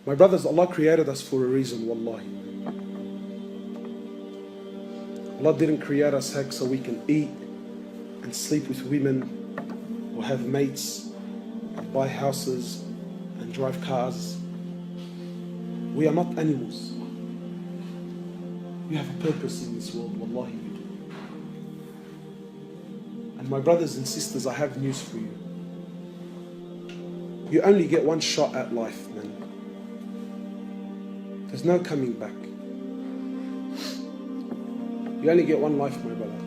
My brothers, Allah created us for a reason, wallahi. Allah didn't create us heck so we can eat and sleep with women or have mates and buy houses and drive cars. We are not animals. We have a purpose in this world, wallahi we do. And my brothers and sisters, I have news for you. You only get one shot at life, man. There's no coming back. You only get one life, my brother.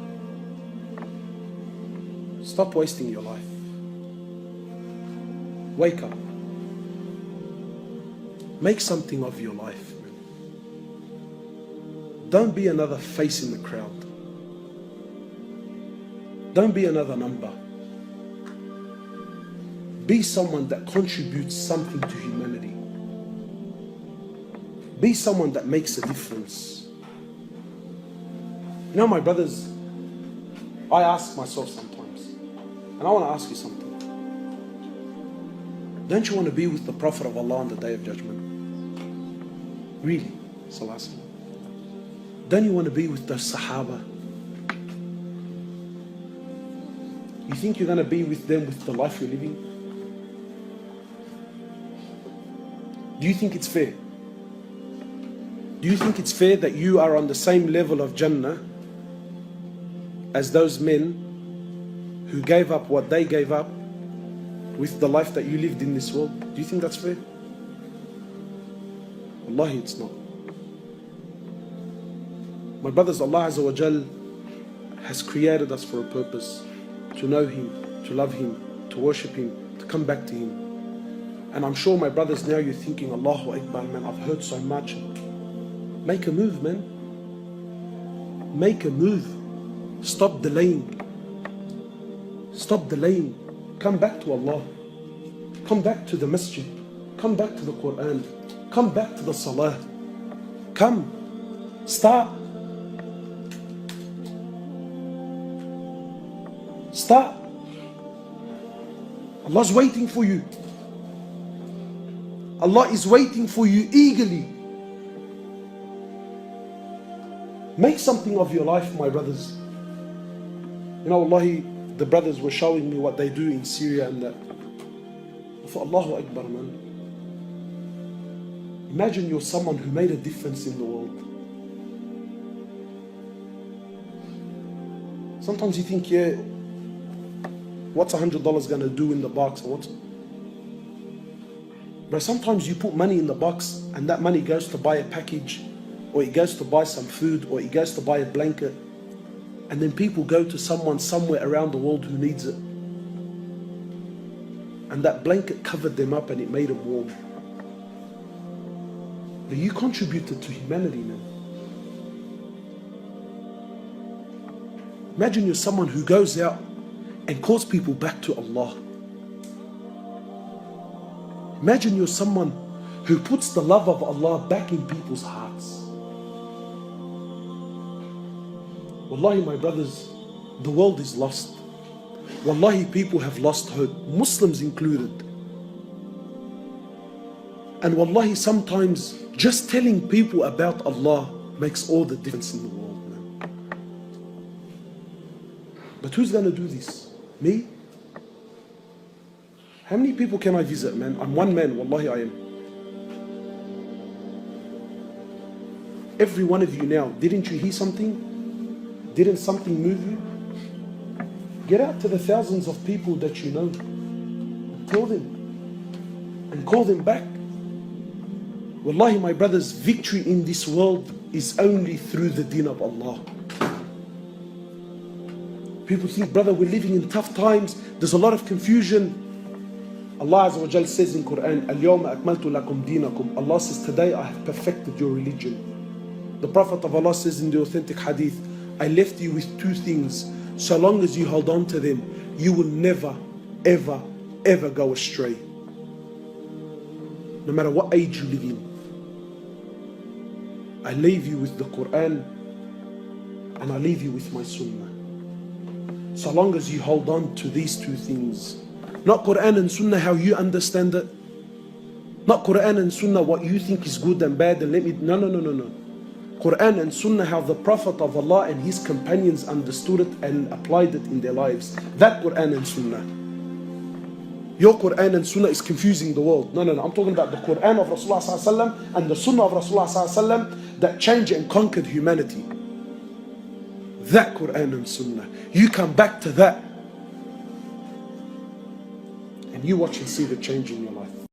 Stop wasting your life. Wake up. Make something of your life, man. Don't be another face in the crowd. Don't be another number. Be someone that contributes something to humanity. Be someone that makes a difference. You know, my brothers, I ask myself sometimes, and I want to ask you something. Don't you want to be with the Prophet of Allah on the Day of Judgment? Really? Sallallahu Alaihi Wasallam. Don't you want to be with the Sahaba? You think you're going to be with them with the life you're living? Do you think it's fair? Do you think it's fair that you are on the same level of Jannah as those men who gave up what they gave up with the life that you lived in this world? Do you think that's fair? Wallahi, it's not. My brothers, Allah Azza wa Jal has created us for a purpose. To know Him, to love Him, to worship Him, to come back to Him. And I'm sure, my brothers, now you're thinking, Allahu Akbar, man, I've heard so much. Make a move, man. Make a move. Stop delaying. Stop delaying. Come back to Allah. Come back to the masjid. Come back to the Quran. Come back to the salah. Come. Start. Start. Allah's waiting for you. Allah is waiting for you eagerly. Make something of your life, my brothers. You know, Wallahi, the brothers were showing me what they do in Syria and that. For Allahu Akbar, man. Imagine you're someone who made a difference in the world. Sometimes you think, yeah, what's $100 gonna do in the box? Or what? But sometimes you put money in the box and that money goes to buy a package, or it goes to buy some food, or it goes to buy a blanket, and then people go to someone somewhere around the world who needs it, and that blanket covered them up and it made them warm. But you contributed to humanity, man. Imagine you're someone who goes out and calls people back to Allah. Imagine you're someone who puts the love of Allah back in people's hearts. Wallahi, my brothers, the world is lost. Wallahi, people have lost hope, Muslims included. And wallahi, sometimes just telling people about Allah makes all the difference in the world, man. But who's gonna do this? Me? How many people can I visit, man? I'm one man, wallahi I am. Every one of you now, didn't you hear something? Didn't something move you? Get out to the thousands of people that you know and tell them and call them back. Wallahi, my brothers, victory in this world is only through the deen of Allah. People think, brother, we're living in tough times. There's a lot of confusion. Allah Azza wa Jal says in Quran, Al-Yawma akmaltu lakum dinakum. Allah says, today I have perfected your religion. The Prophet of Allah says in the authentic hadith, I left you with two things. So long as you hold on to them, you will never, ever, ever go astray. No matter what age you live in. I leave you with the Quran and I leave you with my Sunnah. So long as you hold on to these two things. Not Quran and Sunnah how you understand it. Not Quran and Sunnah, what you think is good and bad, and let me, no. Quran and Sunnah, how the Prophet of Allah and his companions understood it and applied it in their lives. That Quran and Sunnah. Your Quran and Sunnah is confusing the world. No. I'm talking about the Quran of Rasulullah sallallahu alaihi wasallam and the Sunnah of Rasulullah sallallahu alaihi wasallam that changed and conquered humanity. That Quran and Sunnah. You come back to that and you watch and see the change in your life.